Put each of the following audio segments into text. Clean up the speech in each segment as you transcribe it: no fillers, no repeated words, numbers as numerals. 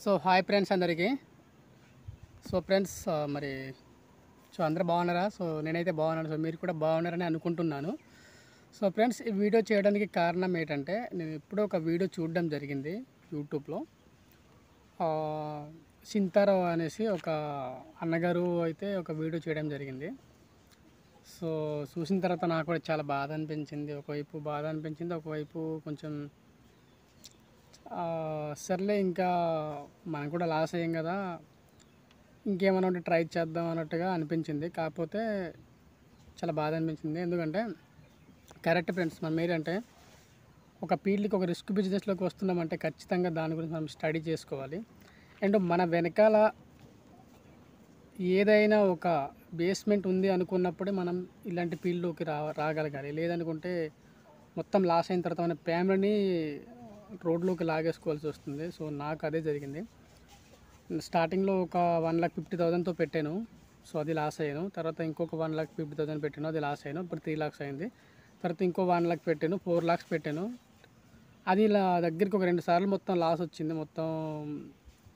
So hi friends అందరికీ. So friends మరి అందరూ బాగున్నారా? సో నేనైతే బాగున్నాను. సో మీరు కూడా బాగున్నారని అనుకుంటున్నాను. సో ఫ్రెండ్స్, ఈ వీడియో చేయడానికి కారణం ఏంటంటే, నేను ఎప్పుడో ఒక వీడియో చూడడం జరిగింది యూట్యూబ్లో. సింతారావు అనేసి ఒక అన్నగారు అయితే ఒక వీడియో చేయడం జరిగింది. సో చూసిన తర్వాత నాకు కూడా చాలా బాధ అనిపించింది. ఒకవైపు బాధ అనిపించింది, ఒకవైపు కొంచెం సర్లే ఇంకా మనం కూడా లాస్ అయ్యాం కదా, ఇంకేమైనా ఉంటే ట్రై చేద్దాం అన్నట్టుగా అనిపించింది. కాకపోతే చాలా బాధ అనిపించింది. ఎందుకంటే కరెక్ట్ ఫ్రెండ్స్, మనం ఏంటంటే ఒక ఫీల్డ్కి ఒక రిస్క్ బిజినెస్లోకి వస్తున్నామంటే ఖచ్చితంగా దాని గురించి మనం స్టడీ చేసుకోవాలి. అండ్ మన వెనకాల ఏదైనా ఒక బేస్మెంట్ ఉంది అనుకున్నప్పుడే మనం ఇలాంటి ఫీల్డ్లోకి రాగలగాలి. లేదనుకుంటే మొత్తం లాస్ అయిన తర్వాత మన ఫ్యామిలీని రోడ్లోకి లాగేసుకోవాల్సి వస్తుంది. సో నాకు అదే జరిగింది. స్టార్టింగ్లో ఒక 1,50,000తో పెట్టాను. సో అది లాస్ అయ్యాను. తర్వాత ఇంకొక 1,50,000 పెట్టాను, అది లాస్ అయ్యాను. ఇప్పుడు 3 lakhs అయింది. తర్వాత ఇంకో 1 lakh పెట్టాను, 4 lakhs పెట్టాను. అది ఇలా దగ్గరికి ఒక 2 సార్లు మొత్తం లాస్ వచ్చింది. మొత్తం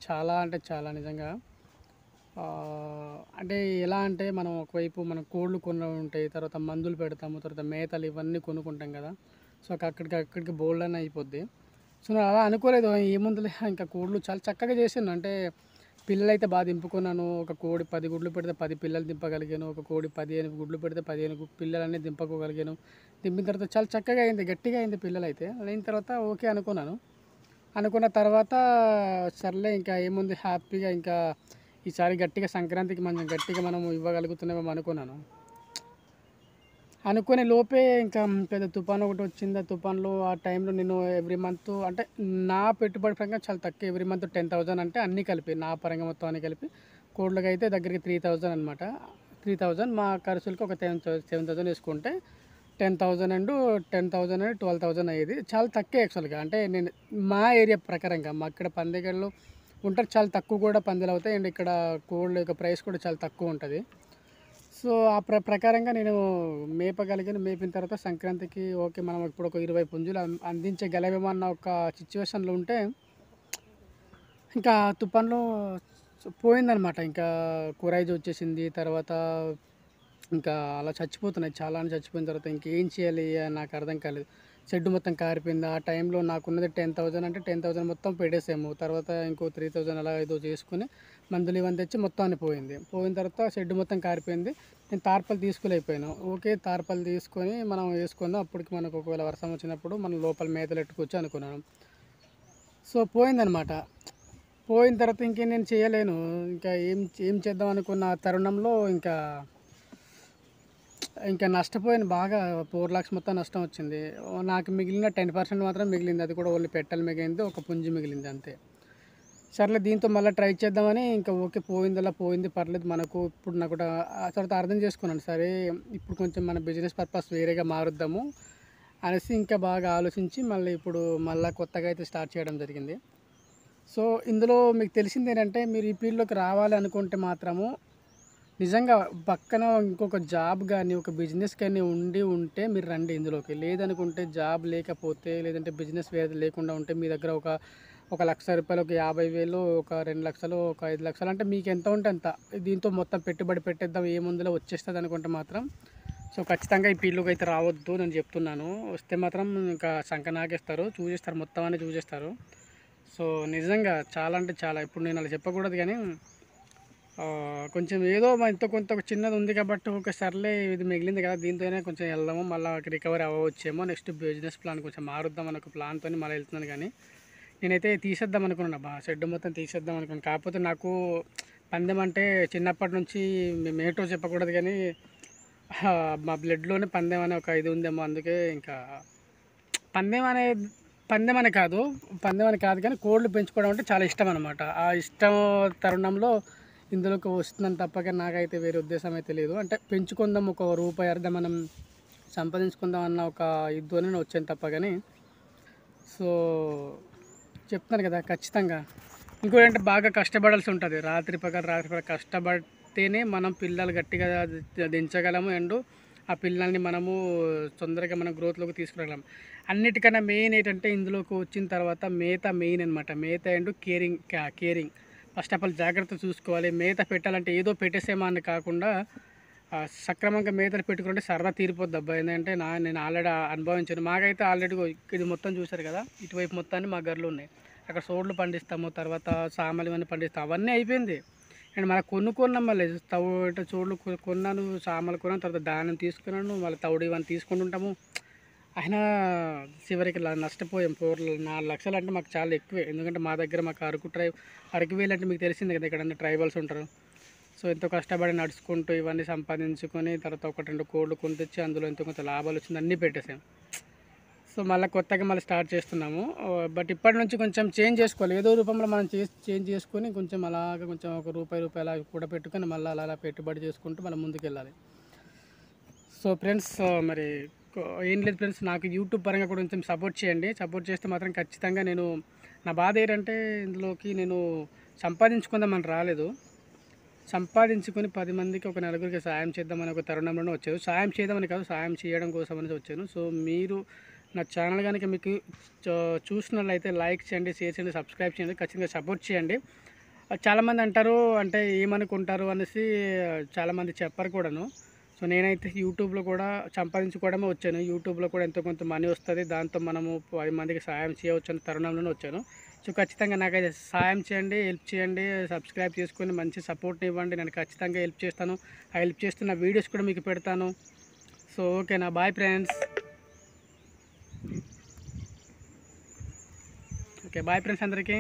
చాలా అంటే చాలా నిజంగా. అంటే ఎలా అంటే, మనం ఒకవైపు మనం కోళ్ళు కొన్ని ఉంటాయి, తర్వాత మందులు పెడతాము, తర్వాత మేతలు ఇవన్నీ కొనుక్కుంటాం కదా. సో అక్కడికి బోల్డ్ అయిపోద్ది. సో నేను అలా అనుకోలేదు, ఏముందిలే ఇంకా కోళ్ళు చాలా చక్కగా చేసాను. అంటే పిల్లలైతే బాగా దింపుకున్నాను. ఒక కోడి 10 గుడ్లు పెడితే 10 పిల్లలు దింపగలిగాను. ఒక కోడి 15 గుడ్లు పెడితే 15 పిల్లలన్నీ దింపకోగలిగాను. దింపిన తర్వాత చాలా చక్కగా అయింది, గట్టిగా అయింది పిల్లలైతే. అయిన తర్వాత ఓకే అనుకున్నాను. అనుకున్న తర్వాత సర్లే ఇంకా ఏముంది, హ్యాపీగా ఇంకా ఈసారి గట్టిగా సంక్రాంతికి మనం ఇవ్వగలుగుతున్నామేమో అనుకున్నాను. అనుకునే లోపే ఇంకా పెద్ద తుఫాను ఒకటి వచ్చింది. ఆ తుఫాన్లో ఆ టైంలో నేను ఎవ్రీ మంత్, అంటే నా పెట్టుబడి పరంగా చాలా తక్కువ. ఎవ్రీ మంత్ 10,000, అంటే అన్నీ కలిపి నా పరంగా మొత్తం అన్నీ కలిపి కోళ్ళకి అయితే దగ్గరికి 3,000 అనమాట. 3,000 మా ఖర్చులకి ఒక 7,000 వేసుకుంటే 10,000 అండ్ 10,000 అండ్ 12,000 అయ్యేది. చాలా తక్కువ యాక్చువల్గా. అంటే నేను మా ఏరియా ప్రకారంగా, మా ఇక్కడ పందేగళ్ళు ఉంటారు, చాలా తక్కువ కూడా పందాలు అవుతాయి. అండ్ ఇక్కడ కోళ్ళ యొక్క ప్రైస్ కూడా చాలా తక్కువ ఉంటుంది. సో ఆ ప్రకారంగా నేను మేపగలిగాను. మేపిన తర్వాత సంక్రాంతికి ఓకే, మనం ఇప్పుడు ఒక 20 పుంజులు అందించగలమేమో అన్న ఒక సిచ్యువేషన్లో ఉంటే ఇంకా తుఫాన్లో పోయిందనమాట. ఇంకా కూరైజ్ వచ్చేసింది. తర్వాత ఇంకా అలా చచ్చిపోతున్నాయి, చాలా చచ్చిపోయిన తర్వాత ఇంకేం చేయాలి నాకు అర్థం కాలేదు. షెడ్ మొత్తం కారిపోయింది. ఆ టైంలో నాకున్నది 10,000, అంటే 10,000 మొత్తం పెట్టేసాము. తర్వాత ఇంకో 3,000 అలా ఏదో చేసుకుని మందులు ఇవన్నీ తెచ్చి మొత్తం అని పోయింది. పోయిన తర్వాత షెడ్ మొత్తం కారిపోయింది. నేను తార్పాలు తీసుకోలేకపోయాను. ఓకే, తార్పాలు తీసుకొని మనం వేసుకుందాం, అప్పటికి మనకు ఒకవేళ వర్షం వచ్చినప్పుడు మనం లోపల మేతలు ఎట్టుకోవచ్చు అనుకున్నాను. సో పోయిందనమాట. పోయిన తర్వాత ఇంకేం నేను చేయలేను. ఇంకా ఏం చేద్దాం అనుకున్న తరుణంలో ఇంకా నష్టపోయాను బాగా. 4 lakhs మొత్తం నష్టం వచ్చింది. నాకు మిగిలిన 10% మాత్రం మిగిలింది. అది కూడా ఓన్లీ పెట్టెలు మిగిలింది, ఒక పుంజు మిగిలింది అంతే. సర్లే దీంతో మళ్ళీ ట్రై చేద్దామని ఇంకా ఓకే, పోయిందలా పోయింది, పర్లేదు మనకు. ఇప్పుడు నాకు కూడా ఆ తర్వాత అర్థం చేసుకున్నాను, సరే ఇప్పుడు కొంచెం మన బిజినెస్ పర్పస్ వేరేగా మారుద్దాము అనేసి ఇంకా బాగా ఆలోచించి ఇప్పుడు మళ్ళీ కొత్తగా అయితే స్టార్ట్ చేయడం జరిగింది. సో ఇందులో మీకు తెలిసింది ఏంటంటే, మీరు ఈ ఫీల్డ్లోకి రావాలి అనుకుంటే మాత్రము నిజంగా పక్కన ఇంకొక జాబ్ కానీ ఒక బిజినెస్ కానీ ఉంటే మీరు రండి ఇందులోకి. లేదనుకుంటే జాబ్ లేకపోతే, లేదంటే బిజినెస్ వేరేది లేకుండా ఉంటే మీ దగ్గర ఒక ₹1,00,000, ఒక 50,000, ఒక 2,00,000, ఒక 5,00,000, అంటే మీకు ఎంత ఉంటే అంత, దీంతో మొత్తం పెట్టుబడి పెట్టేద్దాం ఏముందిలో వచ్చేస్తుంది అనుకుంటే మాత్రం సో ఖచ్చితంగా ఈ ఫీల్డ్లోకి అయితే రావద్దు నేను చెప్తున్నాను. వస్తే మాత్రం ఇంకా సంక నాకేస్తారు, చూసేస్తారు, మొత్తం అన్నీ చూసేస్తారు. సో నిజంగా చాలా అంటే చాలా, ఇప్పుడు నేను అలా చెప్పకూడదు కానీ కొంచెం ఏదో ఎంతో కొంత ఒక చిన్నది ఉంది కాబట్టి ఒక సర్లే ఇది మిగిలింది కదా, దీంతోనే కొంచెం వెళ్దాము, మళ్ళీ రికవరీ అవ్వవచ్చేమో, నెక్స్ట్ బిజినెస్ ప్లాన్ కొంచెం మారుద్దాం అన్న ఒక ప్లాన్తో మళ్ళీ వెళ్తున్నాను. కానీ నేనైతే తీసేద్దాం అనుకున్నాను, షెడ్ మొత్తం తీసేద్దాం అనుకున్నాను. కాకపోతే నాకు పందెం అంటే చిన్నప్పటి నుంచి మేమేటో చెప్పకూడదు కానీ మా బ్లడ్లోనే పందెం అనే ఒక ఇది ఉందేమో. అందుకే ఇంకా పందెం అనే కాదు కానీ కోళ్ళు పెంచుకోవడం అంటే చాలా ఇష్టం అనమాట. ఆ ఇష్టం తరుణంలో ఇందులోకి వస్తుందని తప్పక నాకైతే వేరే ఉద్దేశం అయితే లేదు. అంటే పెంచుకుందాం, ఒక రూపాయి అర్థం మనం సంపాదించుకుందాం అన్న ఒక ఇద్దోనే వచ్చాను తప్ప కానీ. సో చెప్తాను కదా, ఖచ్చితంగా ఇంకోటి అంటే బాగా కష్టపడాల్సి ఉంటుంది. రాత్రి పగలు కష్టపడితేనే మనం పిల్లలు గట్టిగా దించగలము. అండ్ ఆ పిల్లల్ని మనము తొందరగా మనం గ్రోత్లోకి తీసుకురాగలం. అన్నిటికన్నా మెయిన్ ఏంటంటే ఇందులోకి వచ్చిన తర్వాత మేత మెయిన్ అనమాట. మేత and caring first of all జాగ్రత్త చూసుకోవాలి. మేత పెట్టాలంటే ఏదో పెట్టేసేమో అని కాకుండా సక్రమంగా మేతలు పెట్టుకుంటే సరదా తీరిపోద్ది అబ్బా. ఏంటంటే నేను ఆల్రెడీ అనుభవించాను. మాకైతే ఆల్రెడీ ఇది మొత్తం చూశారు కదా, ఇటువైపు మొత్తాన్ని మా గర్లు ఉన్నాయి. అక్కడ సోడ్లు పండిస్తాము, తర్వాత సామలు ఇవన్నీ పండిస్తాము, అవన్నీ అయిపోయింది. అండ్ మళ్ళీ కొన్నాం, మళ్ళీ చోడ్లు కొన్నాను, సామలు కొన్నాను, తర్వాత ధాన్యం తీసుకున్నాను, మళ్ళీ తౌడు ఇవన్నీ తీసుకుని ఉంటాము. అయినా చివరికి నష్టపోయాం. 4 లక్షలు అంటే మాకు చాలా ఎక్కువే. ఎందుకంటే మా దగ్గర మాకు అరకు వేలు అంటే మీకు తెలిసింది కదా, ఇక్కడ ట్రైబల్స్ ఉంటారు. సో ఎంతో కష్టపడి నడుచుకుంటూ ఇవన్నీ సంపాదించుకొని తర్వాత 1-2 కోళ్ళు కొనితెచ్చి అందులో ఎంతో కొంత లాభాలు వచ్చింది, అన్నీ పెట్టేసాం. సో మళ్ళీ కొత్తగా మళ్ళీ స్టార్ట్ చేస్తున్నాము. బట్ ఇప్పటి నుంచి కొంచెం చేంజ్ చేసుకోవాలి. ఏదో రూపంలో మనం చేంజ్ చేసుకొని కొంచెం అలాగ కొంచెం ₹1 అలా కూడా పెట్టుకొని మళ్ళీ అలా పెట్టుబడి చేసుకుంటూ మళ్ళీ ముందుకు వెళ్ళాలి. సో ఫ్రెండ్స్, మరి ఏం లేదు ఫ్రెండ్స్, నాకు యూట్యూబ్ పరంగా కూడా కొంచెం సపోర్ట్ చేయండి. సపోర్ట్ చేస్తే మాత్రం ఖచ్చితంగా నా బాధ ఏంటంటే ఇందులోకి నేను సంపాదించుకుందామని రాలేదు. సంపాదించుకొని 10 మందికి, ఒక నలుగురికి సాయం చేద్దామని ఒక తరుణంలోనే వచ్చాను. సాయం చేద్దామని కాదు, సాయం చేయడం కోసం అనేది వచ్చాను. సో మీరు నా ఛానల్ కనుక మీకు చూసినట్లయితే లైక్ చేయండి, షేర్ చేయండి, సబ్స్క్రైబ్ చేయండి, ఖచ్చితంగా సపోర్ట్ చేయండి. చాలామంది అంటారు అంటే ఏమనుకుంటారు అనేసి చాలామంది చెప్పరు కూడాను. సో నేనైతే యూట్యూబ్లో కూడా సంపాదించుకోవడమే వచ్చాను. యూట్యూబ్లో కూడా ఎంతో కొంత మనీ వస్తుంది, దాంతో మనము 10 మందికి సాయం చేయవచ్చు అనే తరుణంలోనే వచ్చాను. సో ఖచ్చితంగా నాకైతే సాయం చేయండి, హెల్ప్ చేయండి, సబ్స్క్రైబ్ చేసుకొని మంచి సపోర్ట్ ఇవ్వండి. నేను ఖచ్చితంగా హెల్ప్ చేస్తాను. ఆ హెల్ప్ చేస్తున్న వీడియోస్ కూడా మీకు పెడతాను. సో ఓకేనా, bye friends. Okay, bye friends అందరికీ.